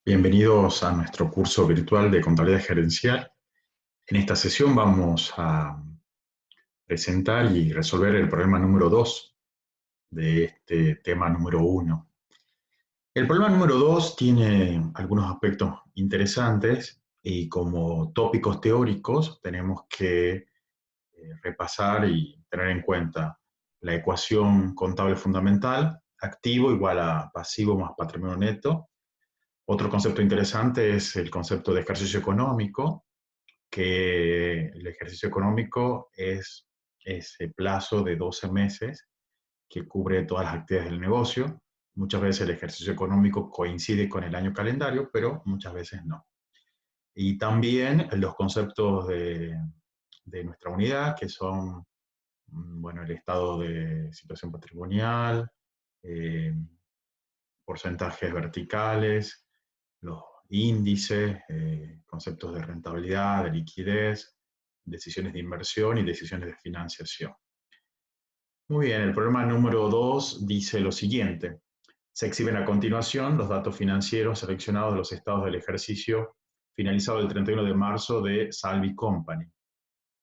Bienvenidos a nuestro curso virtual de Contabilidad Gerencial. En esta sesión vamos a presentar y resolver el problema número 2 de este tema número 1. El problema número 2 tiene algunos aspectos interesantes y como tópicos teóricos tenemos que repasar y tener en cuenta la ecuación contable fundamental, activo igual a pasivo más patrimonio neto. Otro concepto interesante es el concepto de ejercicio económico, que el ejercicio económico es ese plazo de 12 meses que cubre todas las actividades del negocio. Muchas veces el ejercicio económico coincide con el año calendario, pero muchas veces no. Y también los conceptos de nuestra unidad, que son bueno, el estado de situación patrimonial, eh, porcentajes verticales, los índices, conceptos de rentabilidad, de liquidez, decisiones de inversión y decisiones de financiación. Muy bien, el problema número 2 dice lo siguiente. Se exhiben a continuación los datos financieros seleccionados de los estados del ejercicio finalizado el 31 de marzo de Salvi Company.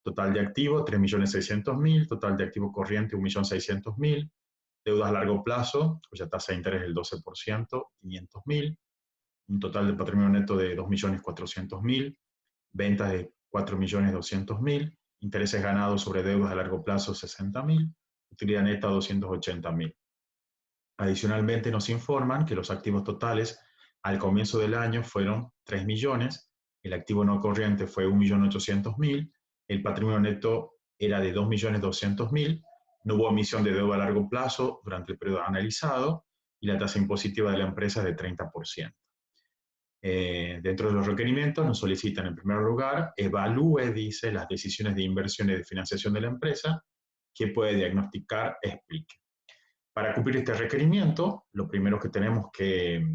Total de activo, 3.600.000, total de activo corriente, 1.600.000, deudas a largo plazo, cuya tasa de interés es el 12%, 500.000, un total de patrimonio neto de 2.400.000, ventas de 4.200.000, intereses ganados sobre deudas a largo plazo 60.000, utilidad neta 280.000. Adicionalmente nos informan que los activos totales al comienzo del año fueron 3 millones, el activo no corriente fue 1.800.000, el patrimonio neto era de 2.200.000, no hubo emisión de deuda a largo plazo durante el periodo analizado y la tasa impositiva de la empresa es de 30%. Dentro de los requerimientos nos solicitan en primer lugar, evalúe, dice, las decisiones de inversión y de financiación de la empresa, que puede diagnosticar, explique. Para cumplir este requerimiento, lo primero que tenemos que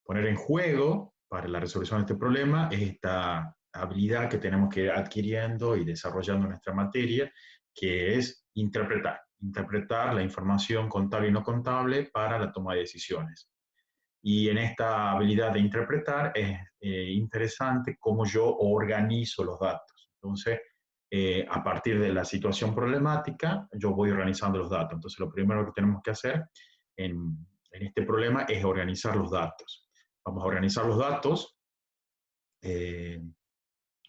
poner en juego para la resolución de este problema es esta habilidad que tenemos que ir adquiriendo y desarrollando en nuestra materia, que es interpretar la información contable y no contable para la toma de decisiones. Y en esta habilidad de interpretar es interesante cómo yo organizo los datos. Entonces, a partir de la situación problemática, yo voy organizando los datos. Entonces, lo primero que tenemos que hacer en este problema es organizar los datos. Vamos a organizar los datos,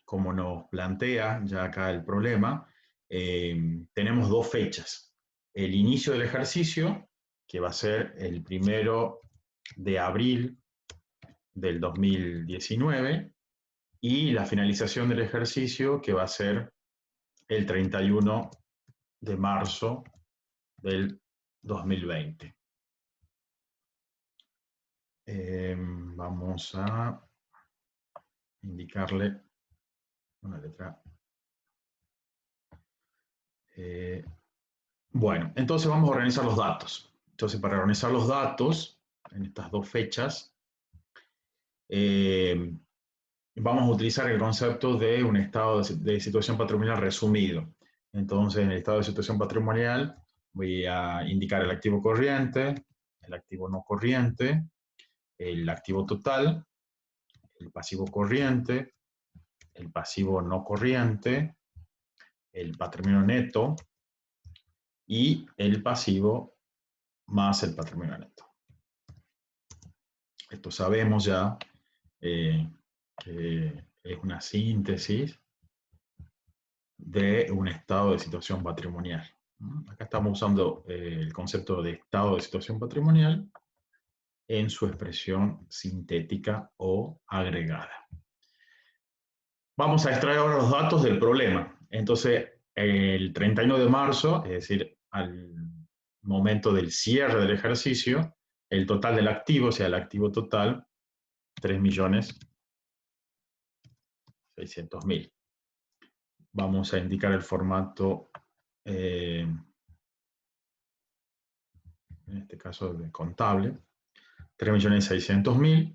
como nos plantea ya acá el problema. Tenemos dos fechas. El inicio del ejercicio, que va a ser el 1 de abril del 2019, y la finalización del ejercicio, que va a ser el 31 de marzo del 2020. Vamos a indicarle una letra. Bueno, entonces vamos a organizar los datos. Entonces, para organizar los datos en estas dos fechas, vamos a utilizar el concepto de un estado de situación patrimonial resumido. Entonces, en el estado de situación patrimonial voy a indicar el activo corriente, el activo no corriente, el activo total, el pasivo corriente, el pasivo no corriente, el patrimonio neto y el pasivo más el patrimonio neto. Esto sabemos ya que es una síntesis de un estado de situación patrimonial. Acá estamos usando el concepto de estado de situación patrimonial en su expresión sintética o agregada. Vamos a extraer ahora los datos del problema. Entonces, el 31 de marzo, es decir, al momento del cierre del ejercicio, el total del activo, o sea, el activo total, 3.600.000. Vamos a indicar el formato, en este caso de contable, 3.600.000,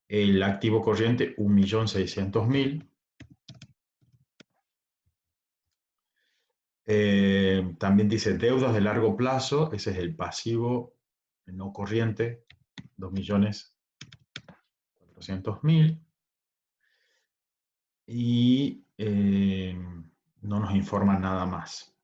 el activo corriente 1.600.000, también dice deudas de largo plazo, ese es el pasivo no corriente, 2.400.000. 200.000. Y no nos informa nada más.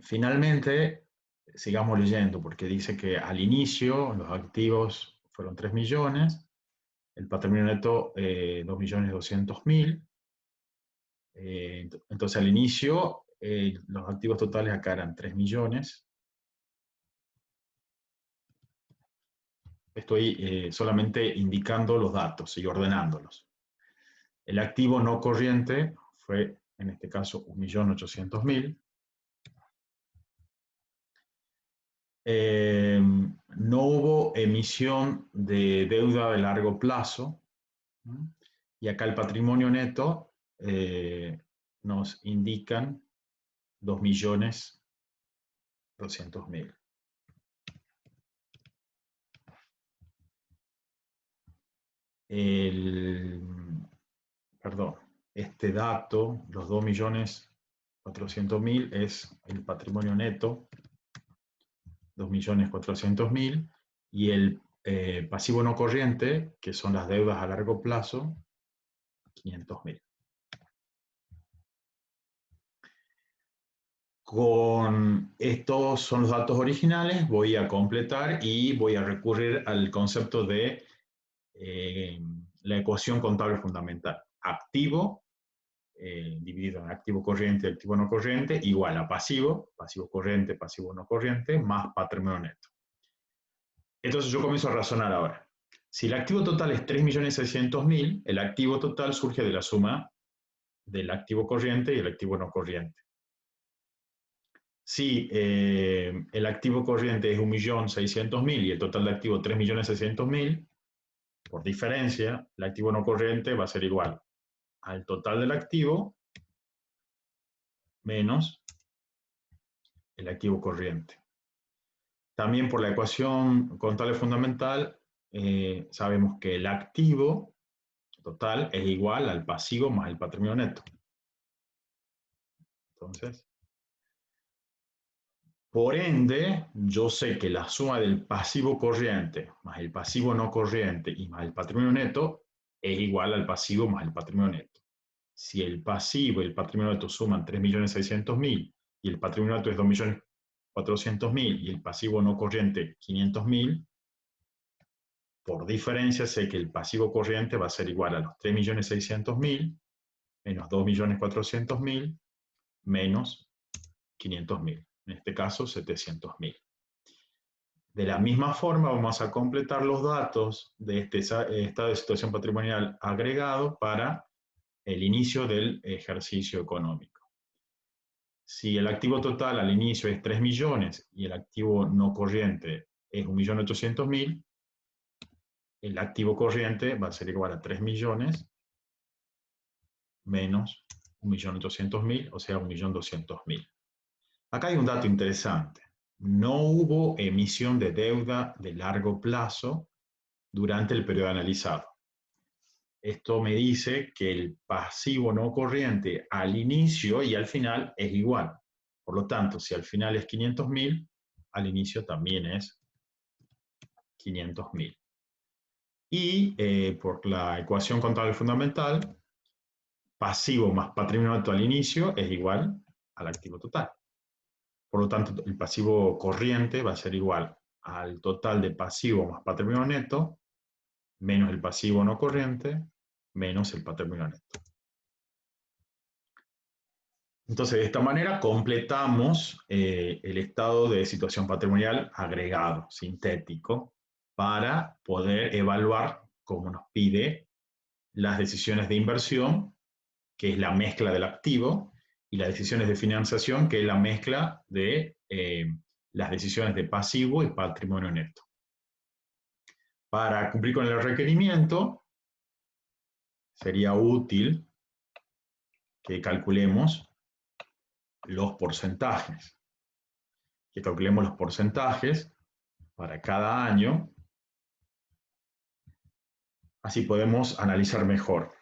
Finalmente, sigamos leyendo, porque dice que al inicio los activos fueron 3 millones, el patrimonio neto 2.200.000. Entonces al inicio los activos totales acá eran 3 millones. Estoy solamente indicando los datos y ordenándolos. El activo no corriente fue, en este caso, 1.800.000. No hubo emisión de deuda de largo plazo. Y acá el patrimonio neto nos indican 2.200.000. Perdón, este dato, los 2.400.000 es el patrimonio neto, 2.400.000, y el pasivo no corriente, que son las deudas a largo plazo, 500.000. Con estos son los datos originales, voy a completar y voy a recurrir al concepto de la ecuación contable fundamental. Activo dividido en activo corriente y activo no corriente, igual a pasivo, pasivo corriente, pasivo no corriente, más patrimonio neto. Entonces yo comienzo a razonar ahora. Si el activo total es 3.600.000, el activo total surge de la suma del activo corriente y el activo no corriente. Si el activo corriente es 1.600.000 y el total de activo 3.600.000, por diferencia, el activo no corriente va a ser igual al total del activo menos el activo corriente. También por la ecuación contable fundamental, sabemos que el activo total es igual al pasivo más el patrimonio neto. Entonces, por ende, yo sé que la suma del pasivo corriente más el pasivo no corriente y más el patrimonio neto es igual al pasivo más el patrimonio neto. Si el pasivo y el patrimonio neto suman 3.600.000 y el patrimonio neto es 2.400.000 y el pasivo no corriente 500.000, por diferencia sé que el pasivo corriente va a ser igual a los 3.600.000 menos 2.400.000 menos 500.000. En este caso, 700.000. De la misma forma, vamos a completar los datos de este estado de situación patrimonial agregado para el inicio del ejercicio económico. Si el activo total al inicio es 3 millones y el activo no corriente es 1.800.000, el activo corriente va a ser igual a 3 millones menos 1.800.000, o sea, 1.200.000. Acá hay un dato interesante. No hubo emisión de deuda de largo plazo durante el periodo analizado. Esto me dice que el pasivo no corriente al inicio y al final es igual. Por lo tanto, si al final es 500.000, al inicio también es 500.000. Y por la ecuación contable fundamental, pasivo más patrimonio neto al inicio es igual al activo total. Por lo tanto, el pasivo corriente va a ser igual al total de pasivo más patrimonio neto, menos el pasivo no corriente, menos el patrimonio neto. Entonces, de esta manera completamos el estado de situación patrimonial agregado, sintético, para poder evaluar, como nos pide, las decisiones de inversión, que es la mezcla del activo, y las decisiones de financiación, que es la mezcla de las decisiones de pasivo y patrimonio neto. Para cumplir con el requerimiento, sería útil que calculemos los porcentajes. Que calculemos los porcentajes para cada año. Así podemos analizar mejor.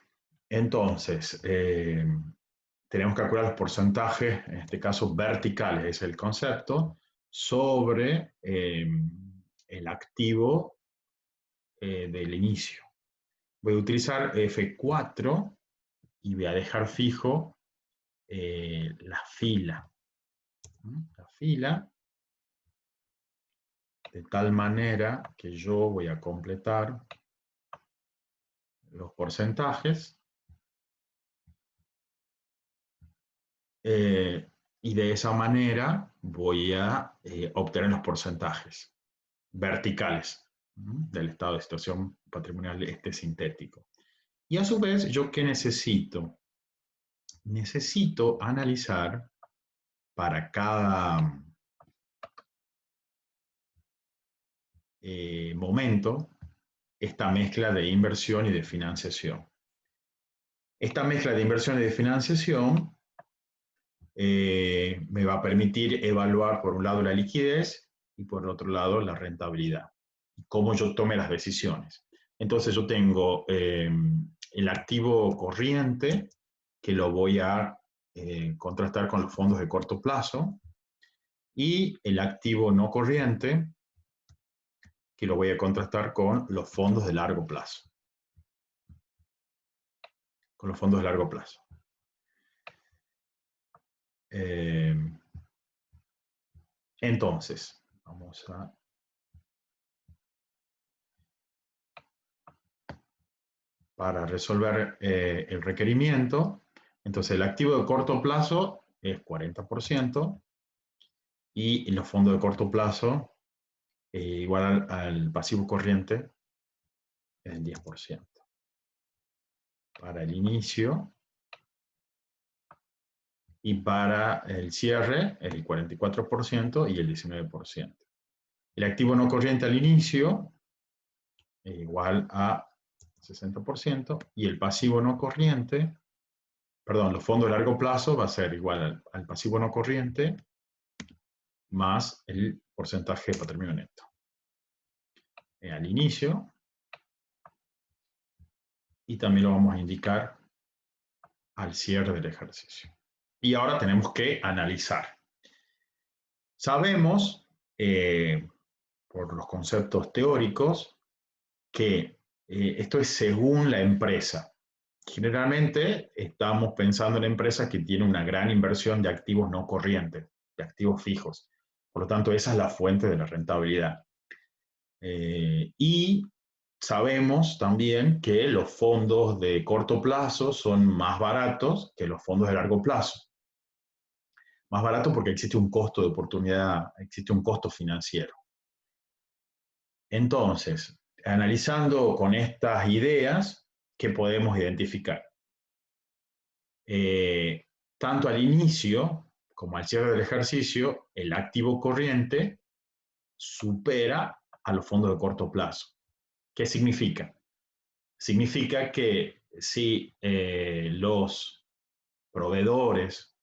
Entonces, tenemos que calcular los porcentajes, en este caso verticales, es el concepto, sobre el activo del inicio. Voy a utilizar F4 y voy a dejar fijo la fila. La fila, de tal manera que yo voy a completar los porcentajes y de esa manera voy a obtener los porcentajes verticales del estado de situación patrimonial sintético. Y a su vez, ¿yo qué necesito? Necesito analizar para cada momento esta mezcla de inversión y de financiación. Esta mezcla de inversión y de financiación me va a permitir evaluar por un lado la liquidez y por otro lado la rentabilidad. Cómo yo tome las decisiones. Entonces yo tengo el activo corriente que lo voy a contrastar con los fondos de corto plazo y el activo no corriente que lo voy a contrastar con los fondos de largo plazo. Con los fondos de largo plazo. Entonces, vamos a... Para resolver el requerimiento, entonces el activo de corto plazo es 40% y los fondos de corto plazo igual al pasivo corriente es el 10%. Para el inicio y para el cierre el 44% y el 19%. El activo no corriente al inicio es igual a 60% y el pasivo no corriente, perdón, los fondos de largo plazo va a ser igual al pasivo no corriente más el porcentaje de patrimonio neto. Al inicio, y también lo vamos a indicar al cierre del ejercicio. Y ahora tenemos que analizar. Sabemos, por los conceptos teóricos, que esto es según la empresa. Generalmente estamos pensando en empresas que tienen una gran inversión de activos no corrientes, de activos fijos. Por lo tanto, esa es la fuente de la rentabilidad. Y sabemos también que los fondos de corto plazo son más baratos que los fondos de largo plazo. Más barato porque existe un costo de oportunidad, existe un costo financiero. Entonces, analizando con estas ideas, ¿qué podemos identificar? Tanto al inicio como al cierre del ejercicio, el activo corriente supera a los fondos de corto plazo. ¿Qué significa? Significa que si los proveedores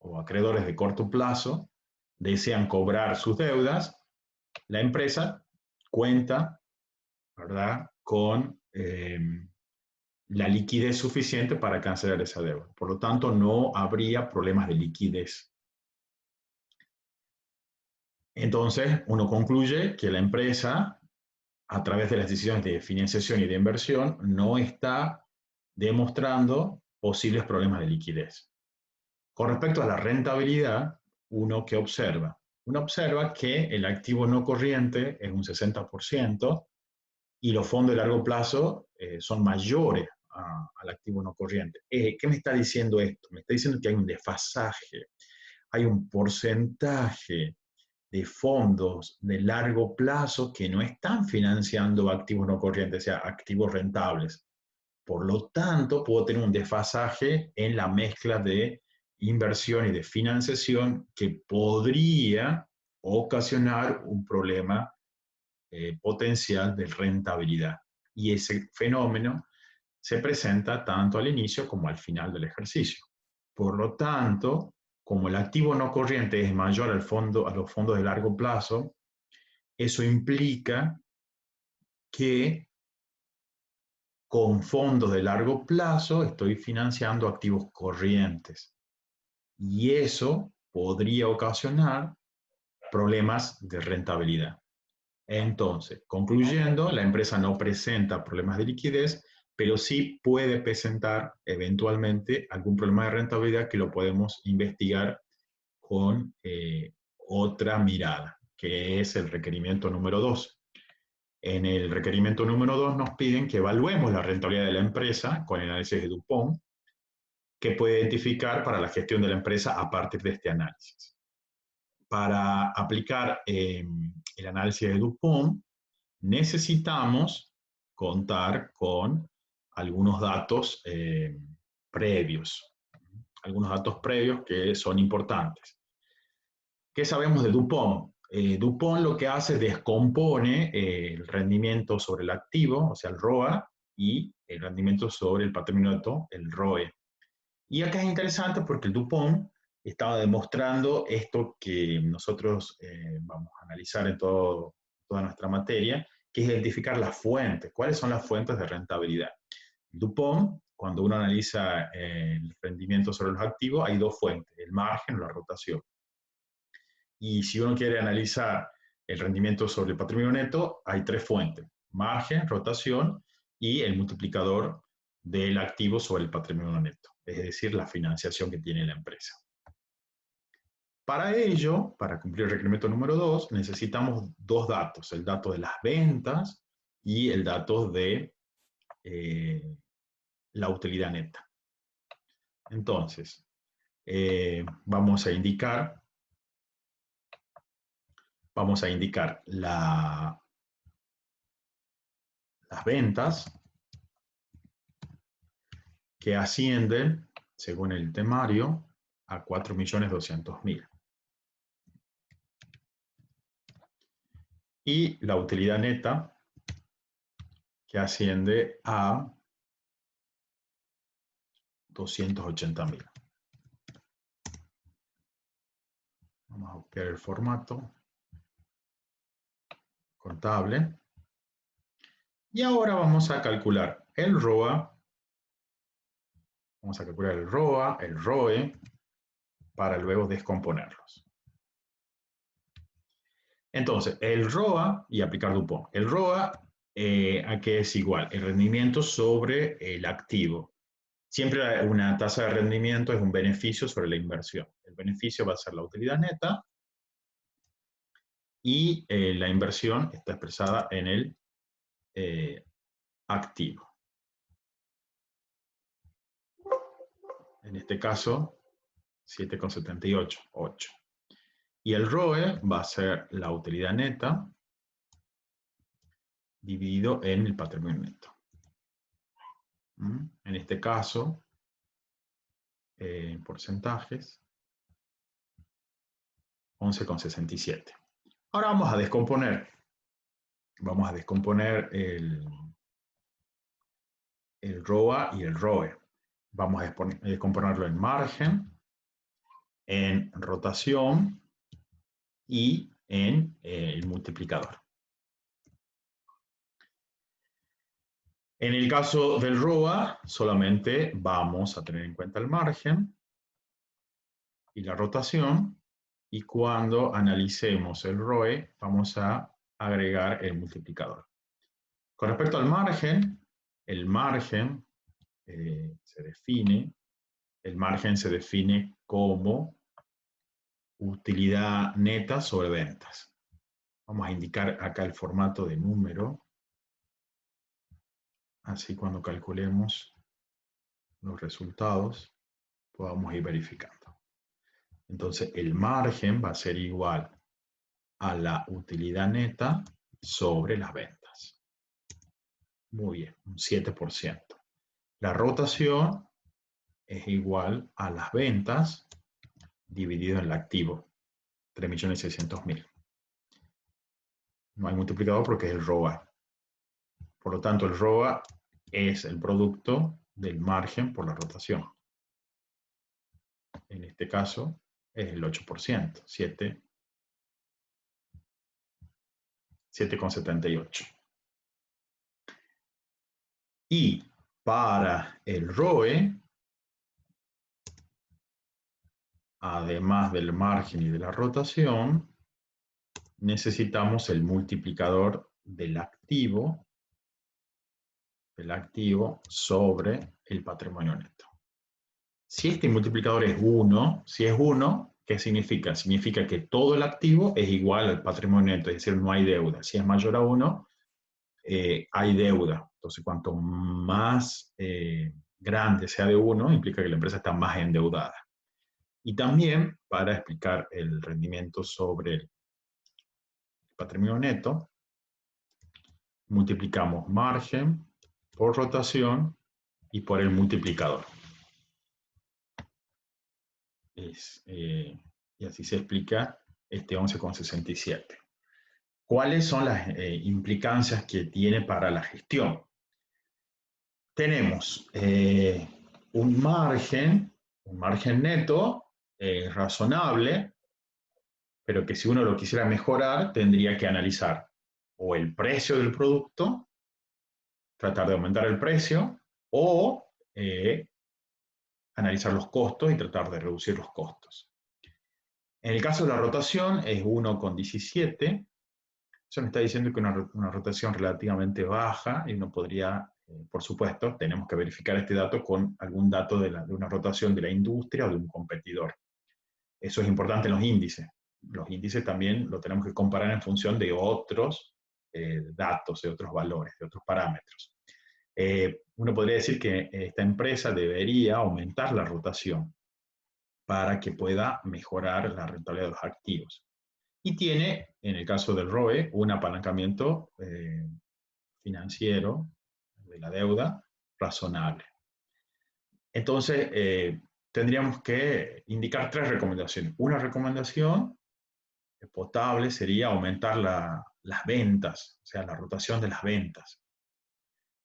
o acreedores de corto plazo desean cobrar sus deudas, la empresa cuenta, ¿verdad?, con la liquidez suficiente para cancelar esa deuda. Por lo tanto, no habría problemas de liquidez. Entonces, uno concluye que la empresa, a través de las decisiones de financiación y de inversión, no está demostrando posibles problemas de liquidez. Con respecto a la rentabilidad, uno que observa. Uno observa que el activo no corriente es un 60% y los fondos de largo plazo son mayores al activo no corriente. ¿Qué me está diciendo esto? Me está diciendo que hay un desfasaje, hay un porcentaje de fondos de largo plazo que no están financiando activos no corrientes, o sea, activos rentables. Por lo tanto, puedo tener un desfasaje en la mezcla de inversión y de financiación que podría ocasionar un problema potencial de rentabilidad. Y ese fenómeno se presenta tanto al inicio como al final del ejercicio. Por lo tanto, como el activo no corriente es mayor a los fondos de largo plazo, eso implica que con fondos de largo plazo estoy financiando activos corrientes. Y eso podría ocasionar problemas de rentabilidad. Entonces, concluyendo, la empresa no presenta problemas de liquidez, pero sí puede presentar eventualmente algún problema de rentabilidad que lo podemos investigar con otra mirada, que es el requerimiento número 2. En el requerimiento número 2 nos piden que evaluemos la rentabilidad de la empresa con el análisis de Dupont, que puede identificar para la gestión de la empresa a partir de este análisis. Para aplicar el análisis de Dupont, necesitamos contar con algunos datos previos, que son importantes. ¿Qué sabemos de Dupont? Dupont lo que hace es descompone el rendimiento sobre el activo, o sea, el ROA, y el rendimiento sobre el patrimonio neto, el ROE. Y acá es interesante porque el Dupont estaba demostrando esto que nosotros vamos a analizar en toda nuestra materia, que es identificar las fuentes. ¿Cuáles son las fuentes de rentabilidad? Dupont, cuando uno analiza el rendimiento sobre los activos, hay dos fuentes, el margen o la rotación. Y si uno quiere analizar el rendimiento sobre el patrimonio neto, hay tres fuentes, margen, rotación y el multiplicador del activo sobre el patrimonio neto, es decir, la financiación que tiene la empresa. Para ello, para cumplir el requerimiento número 2, necesitamos dos datos, el dato de las ventas y el dato de la utilidad neta. Entonces, vamos a indicar las ventas que ascienden, según el temario, a 4.200.000. Y la utilidad neta, que asciende a 280.000. Vamos a copiar el formato contable. Y ahora vamos a calcular el ROA. Vamos a calcular el ROA, el ROE, para luego descomponerlos. Entonces, el ROA y aplicar Dupont. El ROA, ¿a qué es igual? El rendimiento sobre el activo. Siempre una tasa de rendimiento es un beneficio sobre la inversión. El beneficio va a ser la utilidad neta y la inversión está expresada en el activo. En este caso, 7,78, 8. Y el ROE va a ser la utilidad neta dividido en el patrimonio neto. En este caso, en porcentajes, 11,67. Ahora vamos a descomponer. Vamos a descomponer el ROA y el ROE. Vamos a descomponerlo en margen, en rotación y en el multiplicador. En el caso del ROA, solamente vamos a tener en cuenta el margen y la rotación, y cuando analicemos el ROE, vamos a agregar el multiplicador. Con respecto al margen, el margen se define como utilidad neta sobre ventas. Vamos a indicar acá el formato de número, así cuando calculemos los resultados podamos ir verificando. Entonces, el margen va a ser igual a la utilidad neta sobre las ventas. Muy bien, un 7%. La rotación es igual a las ventas dividido en el activo, 3.600.000. No hay multiplicador porque es el ROA. Por lo tanto, el ROA es el producto del margen por la rotación. En este caso, es el 8%, 7,78. Y para el ROE, además del margen y de la rotación, necesitamos el multiplicador del activo sobre el patrimonio neto. Si este multiplicador es 1, si es 1, ¿qué significa? Significa que todo el activo es igual al patrimonio neto, es decir, no hay deuda. Si es mayor a 1, hay deuda. Entonces, cuanto más grande sea de 1, implica que la empresa está más endeudada. Y también, para explicar el rendimiento sobre el patrimonio neto, multiplicamos margen por rotación y por el multiplicador. Y así se explica este 11,67. ¿Cuáles son las implicancias que tiene para la gestión? Tenemos un margen neto razonable, pero que si uno lo quisiera mejorar, tendría que analizar o el precio del producto, tratar de aumentar el precio, o analizar los costos y tratar de reducir los costos. En el caso de la rotación es 1,17. Eso me está diciendo que una rotación relativamente baja y uno podría, por supuesto, tenemos que verificar este dato con algún dato de una rotación de la industria o de un competidor. Eso es importante en los índices. Los índices también lo tenemos que comparar en función de otros datos, de otros valores, de otros parámetros. Uno podría decir que esta empresa debería aumentar la rotación para que pueda mejorar la rentabilidad de los activos. Y tiene, en el caso del ROE, un apalancamiento financiero de la deuda razonable. Entonces, tendríamos que indicar 3 recomendaciones. Una recomendación potable sería aumentar las ventas, o sea, la rotación de las ventas.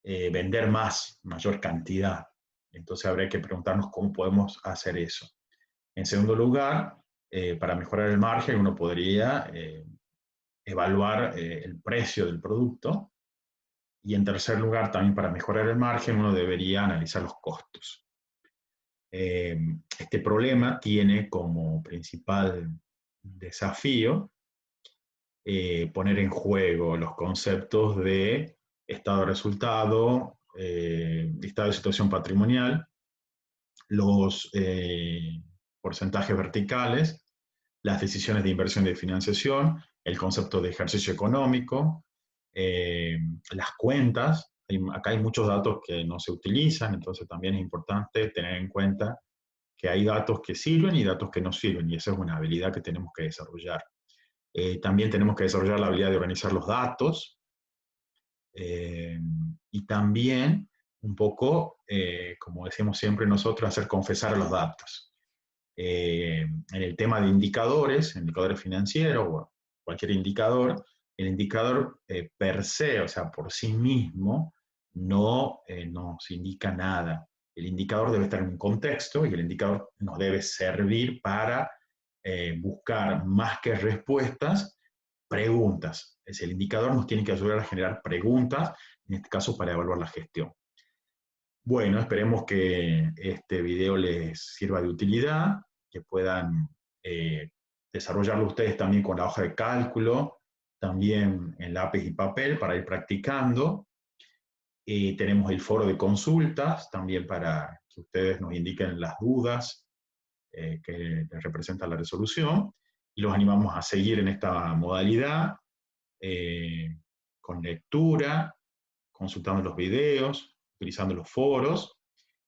Vender más, mayor cantidad. Entonces habría que preguntarnos cómo podemos hacer eso. En segundo lugar, para mejorar el margen, uno podría evaluar el precio del producto. Y en tercer lugar, también para mejorar el margen, uno debería analizar los costos. Este problema tiene como principal desafío poner en juego los conceptos de estado de resultado, estado de situación patrimonial, los porcentajes verticales, las decisiones de inversión y de financiación, el concepto de ejercicio económico, las cuentas. Acá hay muchos datos que no se utilizan, entonces también es importante tener en cuenta que hay datos que sirven y datos que no sirven, y esa es una habilidad que tenemos que desarrollar. También tenemos que desarrollar la habilidad de organizar los datos, y también un poco, como decimos siempre nosotros, hacer confesar los datos. En el tema de indicadores financieros, o cualquier indicador, el indicador per se, o sea, por sí mismo, no nos indica nada. El indicador debe estar en un contexto y el indicador nos debe servir para buscar más que respuestas, preguntas. Es el indicador nos tiene que ayudar a generar preguntas, en este caso para evaluar la gestión. Bueno, esperemos que este video les sirva de utilidad, que puedan desarrollarlo ustedes también con la hoja de cálculo, también en lápiz y papel para ir practicando. Tenemos el foro de consultas también para que ustedes nos indiquen las dudas que les representa la resolución, y los animamos a seguir en esta modalidad con lectura, consultando los videos, utilizando los foros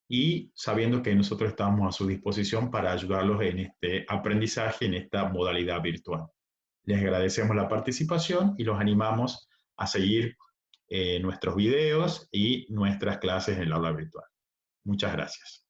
y sabiendo que nosotros estamos a su disposición para ayudarlos en este aprendizaje, en esta modalidad virtual. Les agradecemos la participación y los animamos a seguir nuestros videos y nuestras clases en el aula virtual. Muchas gracias.